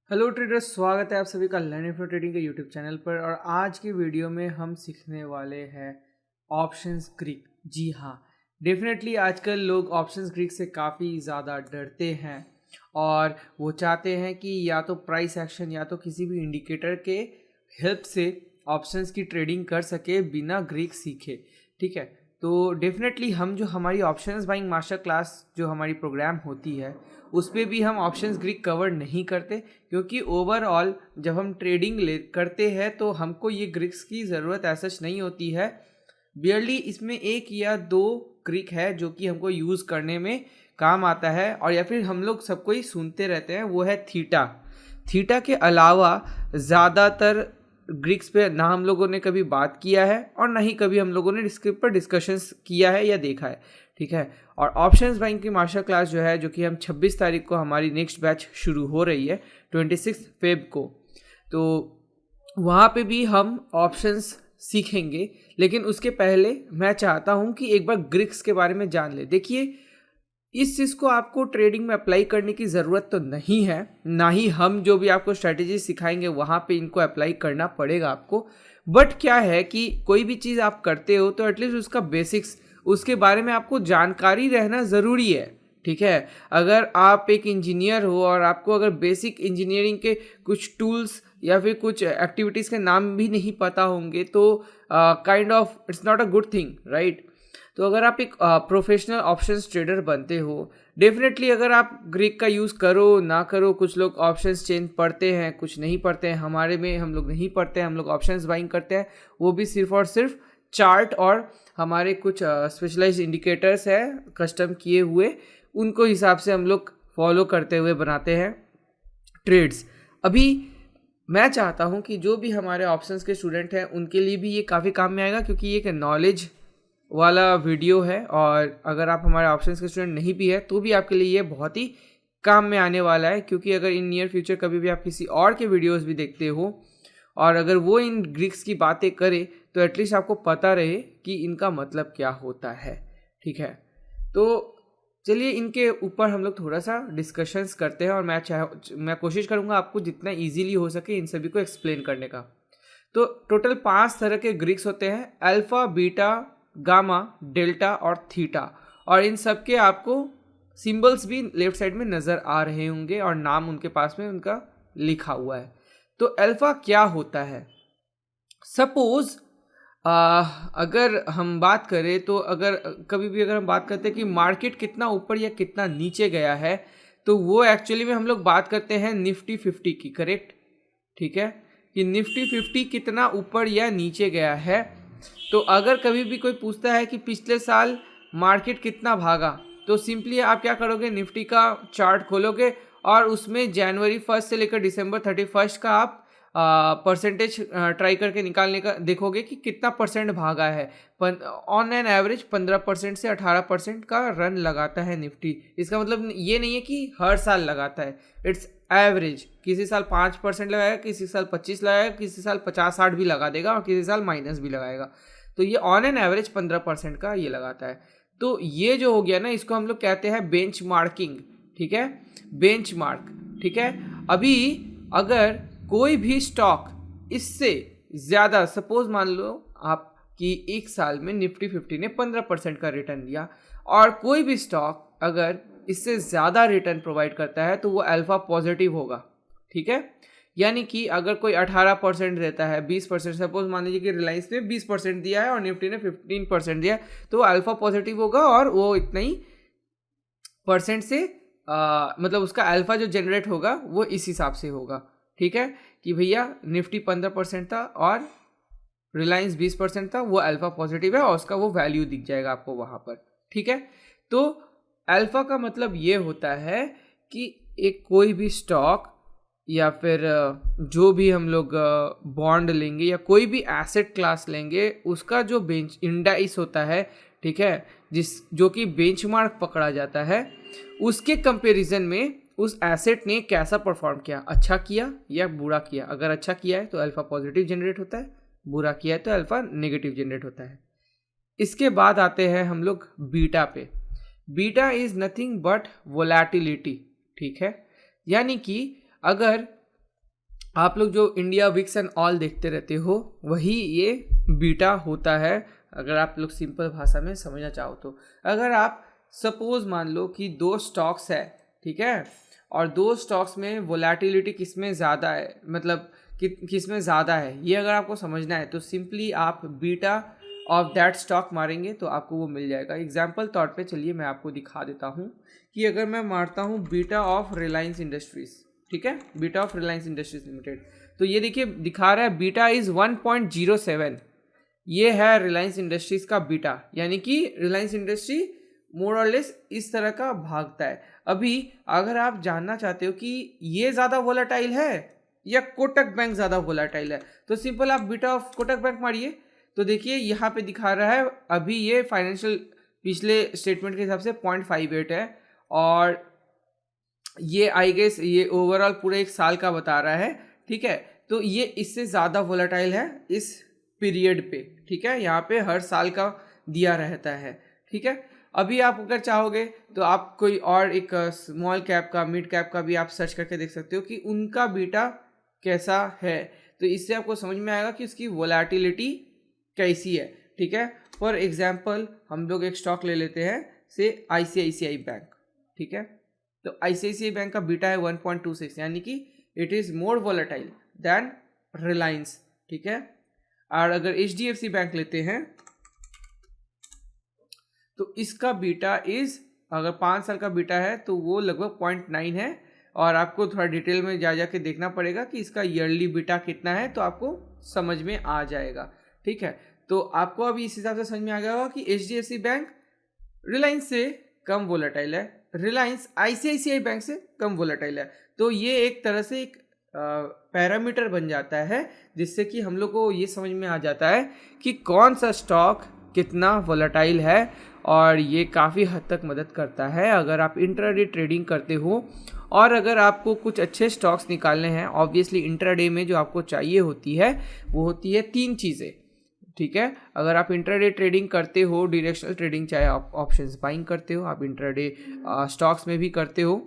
Hello traders, स्वागत है आप सभी का लर्निंग फॉर ट्रेडिंग के यूट्यूब चैनल पर। और आज की वीडियो में हम सीखने वाले हैं ऑप्शंस ग्रीक। जी हाँ, डेफिनेटली आजकल लोग ऑप्शंस ग्रीक से काफ़ी ज़्यादा डरते हैं और वो चाहते हैं कि या तो प्राइस एक्शन या तो किसी भी इंडिकेटर के हेल्प से ऑप्शंस की ट्रेडिंग कर सके बिना ग्रीक सीखे। ठीक है, तो डेफिनेटली हम जो हमारी ऑप्शंस बाइंग मास्टर क्लास जो हमारी प्रोग्राम होती है उस पर भी हम ऑप्शंस ग्रीक कवर नहीं करते, क्योंकि ओवरऑल जब हम ट्रेडिंग करते हैं तो हमको ये ग्रीक्स की ज़रूरत ऐसा नहीं होती है। बियरली इसमें एक या दो ग्रीक है जो कि हमको यूज़ करने में काम आता है, और या फिर हम लोग सबको ही सुनते रहते हैं, वो है थीटा। थीटा के अलावा ज़्यादातर ग्रीक्स पे ना हम लोगों ने कभी बात किया है और ना ही कभी हम लोगों ने इसके ऊपर डिस्कशंस किया है या देखा है। ठीक है, और ऑप्शंस बाइंग की मास्टर क्लास जो है, जो कि हम 26 तारीख को हमारी नेक्स्ट बैच शुरू हो रही है 26 फेब को, तो वहाँ पे भी हम ऑप्शंस सीखेंगे। लेकिन उसके पहले मैं चाहता हूँ कि एक बार ग्रीक्स के बारे में जान ले। देखिए, इस चीज़ को आपको ट्रेडिंग में अप्लाई करने की ज़रूरत तो नहीं है, ना ही हम जो भी आपको स्ट्रैटेजी सिखाएंगे वहाँ पे इनको अप्लाई करना पड़ेगा आपको। बट क्या है कि कोई भी चीज़ आप करते हो तो एटलीस्ट उसका बेसिक्स, उसके बारे में आपको जानकारी रहना ज़रूरी है। ठीक है, अगर आप एक इंजीनियर हो और आपको अगर बेसिक इंजीनियरिंग के कुछ टूल्स या फिर कुछ एक्टिविटीज़ के नाम भी नहीं पता होंगे तो kind of its not a good thing, right. तो अगर आप एक प्रोफेशनल ऑप्शंस ट्रेडर बनते हो, डेफिनेटली अगर आप ग्रीक का यूज़ करो ना करो, कुछ लोग ऑप्शंस चेंज पढ़ते हैं, कुछ नहीं पढ़ते हैं। हमारे में हम लोग नहीं पढ़ते हैं, हम लोग ऑप्शंस बाइंग करते हैं, वो भी सिर्फ और सिर्फ चार्ट और हमारे कुछ स्पेशलाइज्ड इंडिकेटर्स हैं कस्टम किए हुए, उनको हिसाब से हम लोग फॉलो करते हुए बनाते हैं ट्रेड्स। अभी मैं चाहता हूं कि जो भी हमारे ऑप्शंस के स्टूडेंट हैं उनके लिए भी ये काफ़ी काम में आएगा, क्योंकि ये एक नॉलेज वाला वीडियो है। और अगर आप हमारे ऑप्शंस के स्टूडेंट नहीं भी है तो भी आपके लिए ये बहुत ही काम में आने वाला है, क्योंकि अगर इन नियर फ्यूचर कभी भी आप किसी और के वीडियोस भी देखते हो और अगर वो इन ग्रीक्स की बातें करे तो एटलीस्ट आपको पता रहे कि इनका मतलब क्या होता है। ठीक है, तो चलिए इनके ऊपर हम लोग थोड़ा सा डिस्कशंस करते हैं, और मैं कोशिश करूँगा आपको जितना ईजीली हो सके इन सभी को एक्सप्लेन करने का। तो टोटल 5 तरह के ग्रीक्स होते हैं: अल्फा, बीटा, गामा, डेल्टा और थीटा। और इन सब के आपको सिंबल्स भी लेफ्ट साइड में नज़र आ रहे होंगे और नाम उनके पास में उनका लिखा हुआ है। तो अल्फा क्या होता है? सपोज अगर हम बात करें तो अगर कभी भी अगर हम बात करते हैं कि मार्केट कितना ऊपर या कितना नीचे गया है, तो वो एक्चुअली में हम लोग बात करते हैं निफ्टी 50 की, करेक्ट। ठीक है, कि निफ्टी 50 कितना ऊपर या नीचे गया है। तो अगर कभी भी कोई पूछता है कि पिछले साल मार्केट कितना भागा, तो सिंपली आप क्या करोगे, निफ्टी का चार्ट खोलोगे और उसमें जनवरी 1 से लेकर दिसंबर 31 का आप परसेंटेज ट्राई करके निकालने का देखोगे कि कितना परसेंट भागा है। ऑन एन एवरेज 15% से 18% का रन लगाता है निफ्टी। इसका मतलब ये नहीं है कि हर साल लगाता है, इट्स एवरेज। किसी साल 5% लगाएगा, किसी साल 25 लगाएगा, किसी साल 50-60 भी लगा देगा और किसी साल माइनस भी लगाएगा। तो ये ऑन एन एवरेज 15% का ये लगाता है। तो ये जो हो गया ना, इसको हम लोग कहते हैं बेंच मार्किंग। ठीक है, बेंच मार्क। ठीक है, अभी अगर कोई भी स्टॉक इससे ज़्यादा, सपोज मान लो आप कि एक साल में निफ्टी 50 ने 15% का रिटर्न दिया, और कोई भी स्टॉक अगर इससे ज़्यादा रिटर्न प्रोवाइड करता है तो वो अल्फा पॉजिटिव होगा। ठीक है, यानी कि अगर कोई 18% देता है, 20%, सपोज मान लीजिए कि रिलायंस ने 20% दिया है और निफ्टी ने 15% दिया है, तो वो अल्फा पॉजिटिव होगा और वो इतना ही परसेंट से मतलब उसका अल्फा जो जनरेट होगा वो इस हिसाब से होगा। ठीक है, कि भैया निफ्टी 15% था और रिलायंस 20% था, वो अल्फा पॉजिटिव है और उसका वो वैल्यू दिख जाएगा आपको वहाँ पर। ठीक है, तो अल्फा का मतलब ये होता है कि एक कोई भी स्टॉक या फिर जो भी हम लोग बॉन्ड लेंगे या कोई भी एसेट क्लास लेंगे, उसका जो बेंच इंडाइस होता है, ठीक है, जो कि बेंचमार्क पकड़ा जाता है, उसके कंपैरिजन में उस एसेट ने कैसा परफॉर्म किया, अच्छा किया या बुरा किया। अगर अच्छा किया है तो अल्फा पॉजिटिव जनरेट होता है, बुरा किया है तो अल्फा नेगेटिव जनरेट होता है। इसके बाद आते हैं हम लोग बीटा पे। Beta is nothing but volatility. ठीक है, यानी कि अगर आप लोग जो इंडिया विक्स एंड ऑल देखते रहते हो वही ये बीटा होता है, अगर आप लोग सिंपल भाषा में समझना चाहो तो। अगर आप सपोज मान लो कि दो स्टॉक्स है, ठीक है, और दो स्टॉक्स में वोलेटिलिटी किसमें ज़्यादा है, मतलब किसमें ज़्यादा है, ये अगर आपको समझना है तो सिंपली आप बीटा ऑफ दैट स्टॉक मारेंगे तो आपको वो मिल जाएगा। एग्जाम्पल तौर पे चलिए मैं आपको दिखा देता हूँ कि अगर मैं मारता हूँ बीटा ऑफ रिलायंस इंडस्ट्रीज़, ठीक है, beta of Reliance industries limited, तो ये देखिए दिखा रहा है बीटा इज़ 1.07। ये है रिलायंस इंडस्ट्रीज का बीटा, यानी कि रिलायंस इंडस्ट्री मोर और लेस इस तरह का भागता है। अभी अगर आप जानना चाहते हो कि ये ज़्यादा वोलेटाइल है या कोटक बैंक ज़्यादा वोलेटाइल है, तो सिंपल आप बीटा ऑफ कोटक बैंक मारिए, तो देखिए यहाँ पे दिखा रहा है अभी ये फाइनेंशियल पिछले स्टेटमेंट के हिसाब से 0.58 है, और ये आई गेस ये ओवरऑल पूरे एक साल का बता रहा है, ठीक है। तो ये इससे ज़्यादा वोलेटाइल है इस पीरियड पे, ठीक है, यहाँ पे हर साल का दिया रहता है, ठीक है। अभी आप अगर चाहोगे तो आप कोई और एक स्मॉल कैप का, मिड कैप का भी आप सर्च करके देख सकते हो कि उनका बीटा कैसा है, तो इससे आपको समझ में आएगा कि उसकी वोलेटिलिटी कैसी है, ठीक है। फॉर एग्जाम्पल हम लोग एक स्टॉक ले लेते हैं से ICICI बैंक, ठीक है, तो ICICI बैंक का बीटा है 1.26, यानी कि it is more volatile than Reliance, ठीक है। और अगर HDFC बैंक लेते हैं तो इसका बीटा इज़, अगर 5 साल का बीटा है तो वो लगभग 0.9 है, और आपको थोड़ा डिटेल में जा के देखना पड़ेगा कि इसका ईयरली बीटा कितना है, तो आपको समझ में आ जाएगा, ठीक है। तो आपको अभी इस हिसाब से समझ में आ गया होगा कि HDFC बैंक रिलायंस से कम वोलेटाइल है, रिलायंस ICICI बैंक से कम वोलेटाइल है। तो ये एक तरह से एक पैरामीटर बन जाता है जिससे कि हम लोग को ये समझ में आ जाता है कि कौन सा स्टॉक कितना वोलेटाइल है, और ये काफ़ी हद तक मदद करता है अगर आप इंट्राडे ट्रेडिंग करते हो। और अगर आपको कुछ अच्छे स्टॉक्स निकालने हैं, ऑब्वियसली इंट्राडे में जो आपको चाहिए होती है वो होती है 3 चीज़ें, ठीक है। अगर आप इंट्राडे ट्रेडिंग करते हो, डायरेक्शनल ट्रेडिंग, चाहे आप ऑप्शंस बाइंग करते हो, आप इंट्राडे स्टॉक्स में भी करते हो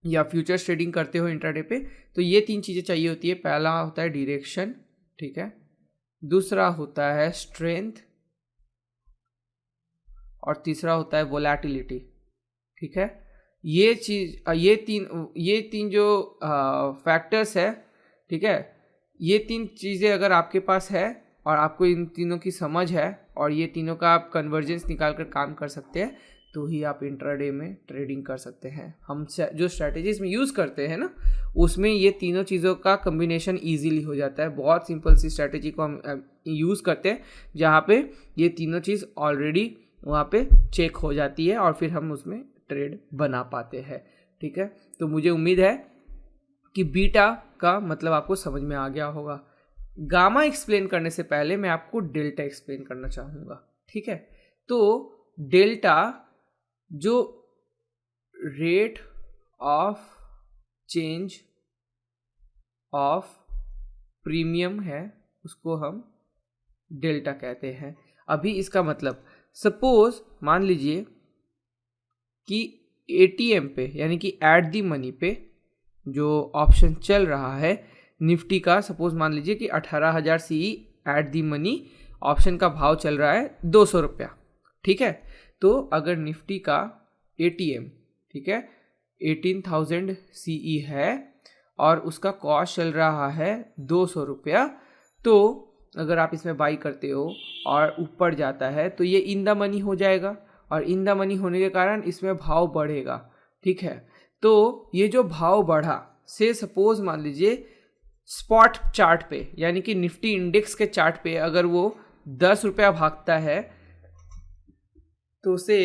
या फ्यूचर्स ट्रेडिंग करते हो इंट्राडे पे, तो ये 3 चीज़ें चाहिए होती है। पहला होता है डायरेक्शन, ठीक है, दूसरा होता है स्ट्रेंथ, और तीसरा होता है वोलेटिलिटी, ठीक है। ये तीन जो फैक्टर्स है, ठीक है, ये 3 चीज़ें अगर आपके पास है और आपको इन तीनों की समझ है और ये तीनों का आप कन्वर्जेंस निकाल कर काम कर सकते हैं, तो ही आप इंट्राडे में ट्रेडिंग कर सकते हैं। हम जो स्ट्रैटेजीज में यूज़ करते हैं ना, उसमें ये तीनों चीज़ों का कम्बिनेशन ईजीली हो जाता है। बहुत सिंपल सी स्ट्रैटेजी को हम यूज़ करते हैं जहाँ पे ये तीनों चीज़ ऑलरेडी वहाँ पे चेक हो जाती है और फिर हम उसमें ट्रेड बना पाते हैं, ठीक है। तो मुझे उम्मीद है कि बीटा का मतलब आपको समझ में आ गया होगा। गामा एक्सप्लेन करने से पहले मैं आपको डेल्टा एक्सप्लेन करना चाहूँगा, ठीक है। तो डेल्टा जो rate of change of premium है उसको हम डेल्टा कहते हैं। अभी इसका मतलब सपोज मान लीजिए कि ATM पे, यानी कि एट दी मनी पे जो ऑप्शन चल रहा है निफ्टी का, सपोज मान लीजिए कि 18,000 CE at the money option का भाव चल रहा है 200 रुपया, ठीक है। तो अगर निफ्टी का ATM, ठीक है, 18,000 CE है और उसका कॉस्ट चल रहा है 200 रुपया, तो अगर आप इसमें बाई करते हो और ऊपर जाता है तो ये इन द मनी हो जाएगा, और इन द मनी होने के कारण इसमें भाव बढ़ेगा, ठीक है। तो ये जो भाव बढ़ा से सपोज मान लीजिए स्पॉट चार्ट पे, यानी कि निफ्टी इंडेक्स के चार्ट पे अगर वो 10 रुपया भागता है, तो उसे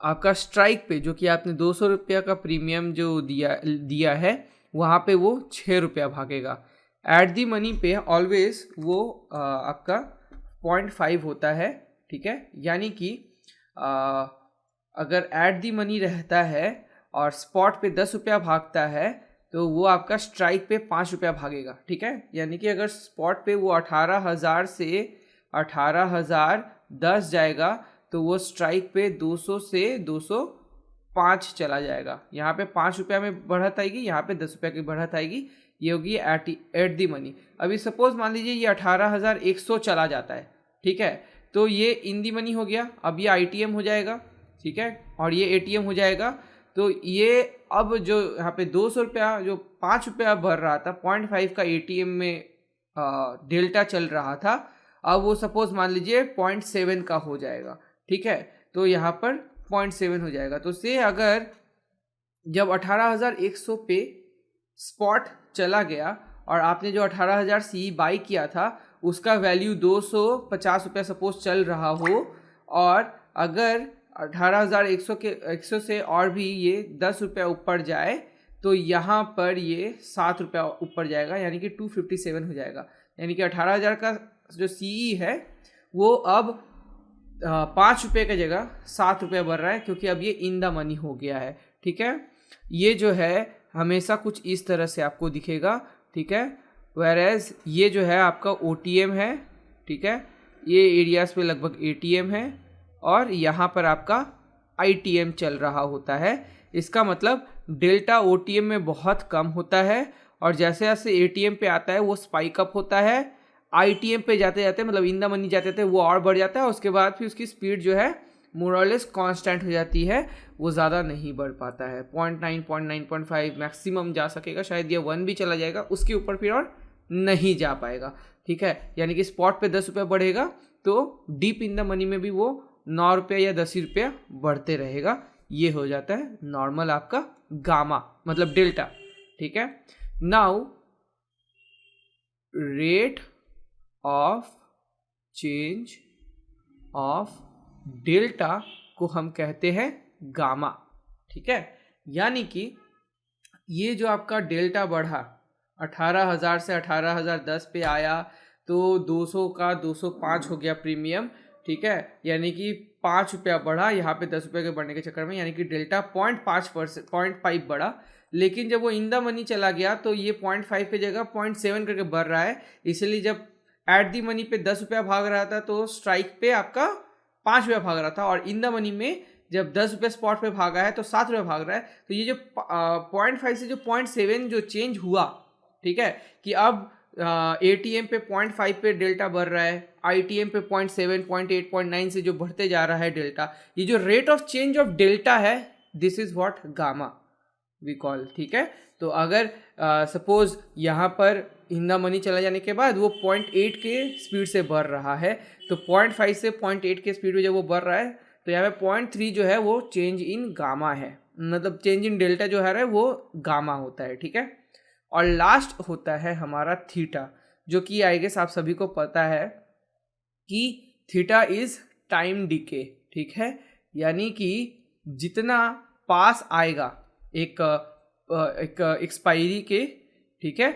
आपका स्ट्राइक पे जो कि आपने 200 रुपया का प्रीमियम जो दिया है वहाँ पे वो 6 रुपया भागेगा। एट दी मनी पे ऑलवेज वो आपका 0.5 होता है, ठीक है। यानी कि अगर एट दी मनी रहता है और स्पॉट पे 10 रुपया भागता है तो वो आपका स्ट्राइक पे 5 रुपया भागेगा, ठीक है। यानी कि अगर स्पॉट पे वो 18,000 से 18,010 जाएगा तो वो स्ट्राइक पे 200 से 205 चला जाएगा। यहाँ पे 5 रुपया में बढ़त आएगी, यहाँ पे 10 रुपया की बढ़त आएगी। ये होगी एट दी मनी। अभी सपोज मान लीजिए ये 18,100 चला जाता है, ठीक है, तो ये इन दी मनी हो गया। अब ये ITM हो जाएगा, ठीक है, और ये ATM हो जाएगा। तो ये अब जो यहाँ पे 200 रुपया जो 5 रुपया भर रहा था, 0.5 का ATM में डेल्टा चल रहा था, अब वो सपोज मान लीजिए 0.7 का हो जाएगा, ठीक है, तो यहाँ पर 0.7 हो जाएगा। तो से अगर जब 18,100 पे स्पॉट चला गया और आपने जो 18,000 CE बाई किया था उसका वैल्यू 250 रुपया सपोज चल रहा हो, और अगर 18,100 के 100 से और भी ये 10 रुपया ऊपर जाए तो यहाँ पर ये 7 रुपया ऊपर जाएगा, यानी कि 257 हो जाएगा। यानी कि 18,000 का जो CE है वो अब 5 रुपये की जगह 7 रुपये बढ़ रहा है, क्योंकि अब ये इन द मनी हो गया है, ठीक है। ये जो है हमेशा कुछ इस तरह से आपको दिखेगा, ठीक है। वेरएज ये जो है आपका OTM है, ठीक है, ये एरियाज पे लगभग ATM है, और यहाँ पर आपका ITM चल रहा होता है। इसका मतलब डेल्टा OTM में बहुत कम होता है, और जैसे जैसे ATM पे आता है वो स्पाइक अप होता है, ITM पे जाते जाते मतलब इन द मनी जाते थे वो और बढ़ जाता है, उसके बाद फिर उसकी स्पीड जो है मोर और लेस कांस्टेंट हो जाती है, वो ज़्यादा नहीं बढ़ पाता है। 0.9, 0.9.5 मैक्सिमम जा सकेगा, शायद ये 1 भी चला जाएगा, उसके ऊपर फिर और नहीं जा पाएगा, ठीक है। यानी कि स्पॉट पे 10 रुपये बढ़ेगा तो डीप इन द मनी में भी वो 9 रुपये या 10 रुपया बढ़ते रहेगा। ये हो जाता है नॉर्मल आपका गामा मतलब डेल्टा, ठीक है। Now rate of change of delta को हम कहते हैं गामा, ठीक है। यानी कि ये जो आपका डेल्टा बढ़ा 18,000 से 18,010 पे आया, तो 200 का 205 हो गया प्रीमियम, ठीक है, यानी कि 5 रुपया बढ़ा यहाँ पे 10 रुपये के बढ़ने के चक्कर में, यानी कि डेल्टा 0.5 बढ़ा। लेकिन जब वो इन द मनी चला गया तो ये 0.5 की जगह 0.7 करके बढ़ रहा है। इसलिए जब एट दी मनी पे 10 रुपया भाग रहा था तो स्ट्राइक पे आपका 5 रुपया भाग रहा था, और इन द मनी में जब 10 रुपये स्पॉट पे भागा है तो 7 रुपये भाग रहा है। तो ये जो 0.5 से जो 0.7 जो चेंज हुआ, ठीक है, कि अब ATM पे 0.5 पे डेल्टा बढ़ रहा है, ITM पे 0.7, 0.8, 0.9 से जो बढ़ते जा रहा है डेल्टा, ये जो rate of change of delta है, this is what gamma we call, ठीक है। तो अगर सपोज यहाँ पर इन द मनी चला जाने के बाद वो 0.8 के स्पीड से बढ़ रहा है, तो 0.5 से 0.8 के स्पीड में जब वो बढ़ रहा है तो यहाँ पे 0.3 जो है वो चेंज इन गामा है, मतलब चेंज इन डेल्टा जो है वो गामा होता है, ठीक है। और लास्ट होता है हमारा थीटा, जो कि आई गेस आप सभी को पता है कि थीटा इज टाइम डिके, ठीक है। यानी कि जितना पास आएगा एक एक्सपायरी के, ठीक है,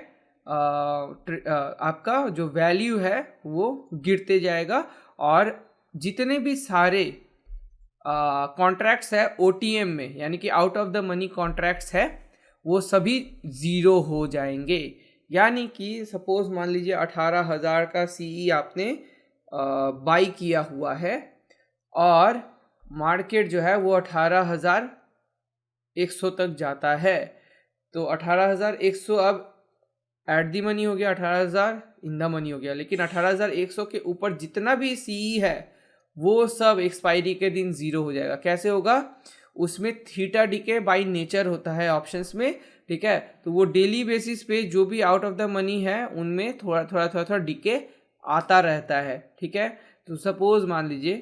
आपका जो वैल्यू है वो गिरते जाएगा, और जितने भी सारे कॉन्ट्रैक्ट्स है OTM में, यानी कि out of the money contracts है, वो सभी ज़ीरो हो जाएंगे। यानी कि सपोज मान लीजिए 18,000 का CE आपने बाई किया हुआ है, और मार्केट जो है वो 18,100 तक जाता है, तो 18,100 अब एट दी मनी हो गया, 18,000 इन द मनी हो गया। लेकिन 18,100 के ऊपर जितना भी CE है वो सब एक्सपायरी के दिन ज़ीरो हो जाएगा। कैसे होगा? उसमें थीटा डिके बाई नेचर होता है ऑप्शंस में, ठीक है। तो वो डेली बेसिस पे जो भी आउट ऑफ द मनी है उनमें थोड़ा थोड़ा डिके आता रहता है, ठीक है। तो सपोज मान लीजिए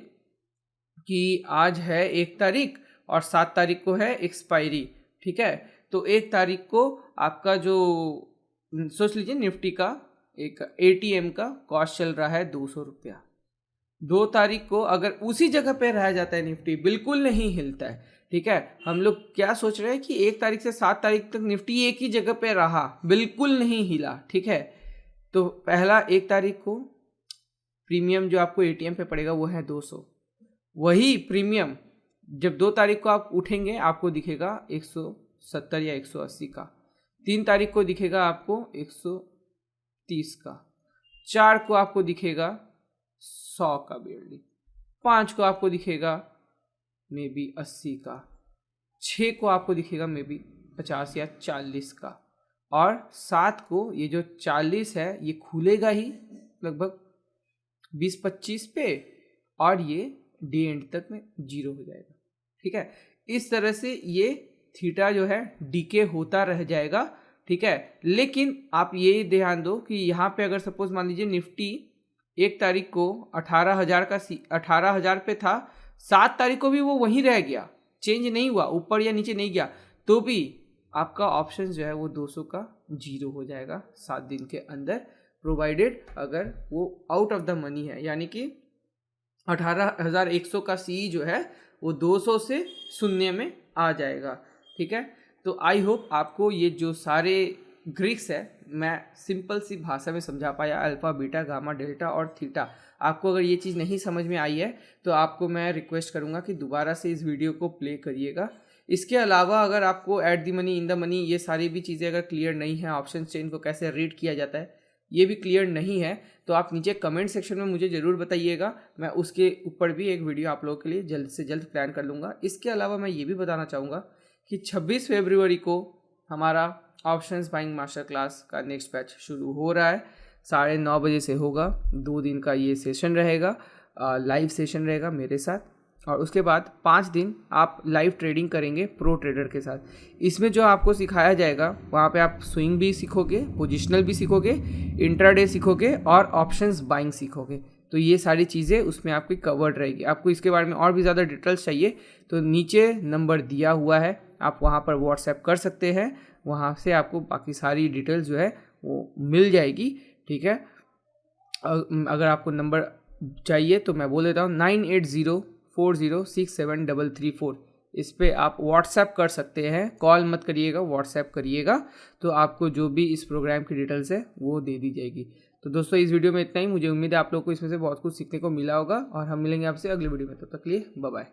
कि आज है 1 तारीख और 7 तारीख को है एक्सपायरी, ठीक है। तो 1 तारीख को आपका जो सोच लीजिए निफ्टी का एक ATM का कॉस्ट चल रहा है 200 रुपया। 2 तारीख को अगर उसी जगह पे रह जाता है निफ्टी, बिल्कुल नहीं हिलता है, ठीक है। हम लोग क्या सोच रहे हैं कि 1 तारीख से 7 तारीख तक निफ्टी एक ही जगह पे रहा, बिल्कुल नहीं हिला, ठीक है। तो पहला 1 तारीख को प्रीमियम जो आपको ATM पे पड़ेगा वो है 200। वही प्रीमियम जब 2 तारीख को आप उठेंगे आपको दिखेगा 170 या 180 का, 3 तारीख को दिखेगा आपको 130 का, 4 को आपको दिखेगा 100 का बेरली, 5 को आपको दिखेगा मे बी 80 का, 6 को आपको दिखेगा मे बी 50 या 40 का, और 7 को ये जो 40 है ये खुलेगा ही लगभग 20-25 पे, और ये डे एंड तक में 0 हो जाएगा। ठीक है, इस तरह से ये थीटा जो है डीके होता रह जाएगा। ठीक है, लेकिन आप ये ध्यान दो कि यहाँ पे अगर सपोज मान लीजिए निफ्टी 1 तारीख को 18,000 पे था, 7 तारीख को भी वो वहीं रह गया, चेंज नहीं हुआ, ऊपर या नीचे नहीं गया, तो भी आपका ऑप्शन जो है वो 200 का 0 हो जाएगा 7 दिन के अंदर, प्रोवाइडेड अगर वो आउट ऑफ द मनी है, यानी कि 18,100 का सी जो है वो 200 से शून्य में आ जाएगा। ठीक है, तो आई होप आपको ये जो सारे ग्रीक्स है मैं सिंपल सी भाषा में समझा पाया, अल्फा बीटा गामा डेल्टा और थीटा। आपको अगर ये चीज़ नहीं समझ में आई है तो आपको मैं रिक्वेस्ट करूँगा कि दोबारा से इस वीडियो को प्ले करिएगा। इसके अलावा अगर आपको at the money, in the money, ये सारी भी चीज़ें अगर क्लियर नहीं है, ऑप्शन चेन को कैसे रीड किया जाता है ये भी क्लियर नहीं है, तो आप नीचे कमेंट सेक्शन में मुझे ज़रूर बताइएगा, मैं उसके ऊपर भी एक वीडियो आप लोगों के लिए जल्द से जल्द प्लान कर लूँगा। इसके अलावा मैं ये भी बताना चाहूँगा कि 26 फरवरी को हमारा ऑप्शंस बाइंग मास्टर क्लास का नेक्स्ट बैच शुरू हो रहा है, 9:30 बजे से होगा। 2 दिन का ये सेशन रहेगा, लाइव सेशन रहेगा मेरे साथ, और उसके बाद 5 दिन आप लाइव ट्रेडिंग करेंगे प्रो ट्रेडर के साथ। इसमें जो आपको सिखाया जाएगा वहाँ पे आप स्विंग भी सीखोगे, पोजिशनल भी सीखोगे, इंट्राडे सीखोगे और ऑप्शंस बाइंग सीखोगे। तो ये सारी चीज़ें उसमें आपकी कवर्ड रहेगी। आपको इसके बारे में और भी ज़्यादा डिटेल्स चाहिए तो नीचे नंबर दिया हुआ है, आप वहाँ पर व्हाट्सएप कर सकते हैं, वहाँ से आपको बाकी सारी डिटेल्स जो है वो मिल जाएगी। ठीक है, अगर आपको नंबर चाहिए तो मैं बोल देता हूँ 9804067334। इस पे आप व्हाट्सएप कर सकते हैं, कॉल मत करिएगा, व्हाट्सएप करिएगा, तो आपको जो भी इस प्रोग्राम की डिटेल्स है वो दे दी जाएगी। तो दोस्तों इस वीडियो में इतना ही, मुझे उम्मीद है आप लोगों को इसमें से बहुत कुछ सीखने को मिला होगा, और हम मिलेंगे आपसे अगले वीडियो में, तब तक के लिए बाय बाय।